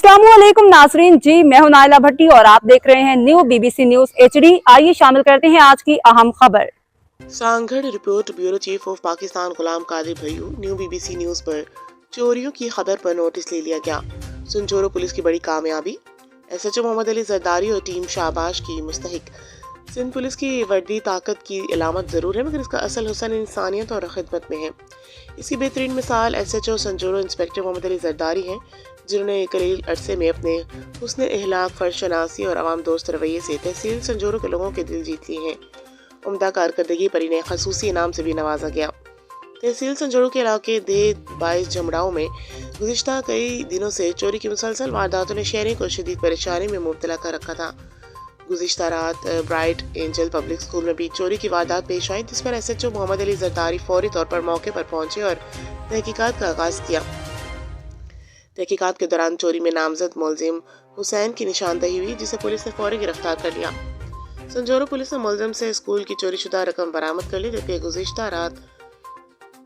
अस्सलामुअलैकुम नाजरीन जी, मैं हूं नाइला भट्टी और आप देख रहे हैं न्यू बीबीसी न्यूज HD। आइए शामिल करते हैं आज की अहम खबर। Sanghar report bureau chief of Pakistan Ghulam Qadir Bhayyu new BBC news पर चोरियों की खबर पर नोटिस ले लिया गया। संजोरो पुलिस की बड़ी कामयाबी, SHO मोहम्मद अली जरदारी और टीम शाबाश की मुस्तहिक। सिंध पुलिस की वर्दी ताकत की अलामत ज़रूर है, मगर इसका असल हुस्न इंसानियत और खिदमत में है। इसकी बेहतरीन मिसाल SHO संजोरो इंस्पेक्टर मोहम्मद अली जरदारी हैं, जिन्होंने कलील अरसे में अपने हुस्न अहलाक, फर्शनासी और आवाम दोस्त रवैये से तहसील संजोरो के लोगों के दिल जीत लिए हैं। उम्दा कारकर्दगी पर इन्हें खसूसी इनाम से भी नवाजा गया। तहसील संजोरो के इलाके देह 22 जमड़ाओं में गुज़िश्ता कई दिनों से चोरी की मुसलसल वारदातों ने शहरी को शदीद परेशानी में मुब्तला कर रखा था। गुज़िश्ता रात ब्राइट एंजल पब्लिक स्कूल में भी चोरी की वारदात पेश आई, जिस पर SHO मोहम्मद अली जरदारी फौरी तौर पर मौके पर पहुंचे और तहकीकात का आगाज किया। तहकीकात के दौरान चोरी में नामजद मुलजिम हुसैन की निशानदही हुई, जिसे पुलिस ने फौरी गिरफ्तार कर लिया। संजोरो पुलिस ने मुलजिम से स्कूल की चोरीशुदा रकम बरामद कर ली, जबकि गुज़िश्ता रात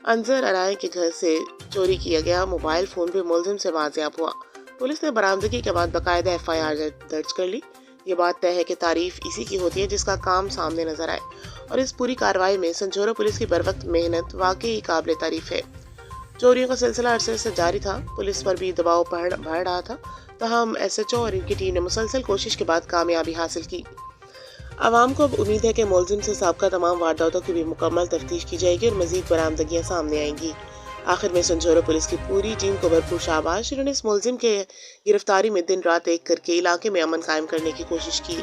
अंजर अराय के घर से चोरी किया गया मोबाइल फ़ोन भी मुलजिम से बाजियाब हुआ। पुलिस ने बरामदगी के बाद बाकायदा FIR दर्ज कर ली। ये बात तय है कि तारीफ इसी की होती है जिसका काम सामने नजर आए, और इस पूरी कार्रवाई में संजोरो पुलिस की बरवक्त मेहनत वाकई काबिल तारीफ है। चोरियों का सिलसिला अरसे से जारी था, पुलिस पर भी दबाव बढ़ रहा था, तहम SHO और इनकी टीम ने मुसलसल कोशिश के बाद कामयाबी हासिल की। आवाम को अब उम्मीद है कि मुलजिम से साबका तमाम वारदातों की भी मुकम्मल तफ्तीश की जाएगी और मजीद बरामदगियां सामने आएंगी। आखिर में संजोरो पुलिस की पूरी टीम को भरपूर शाबाश, जिन्होंने इस मुलजिम के गिरफ्तारी में दिन रात एक करके इलाके में अमन कायम करने की कोशिश की।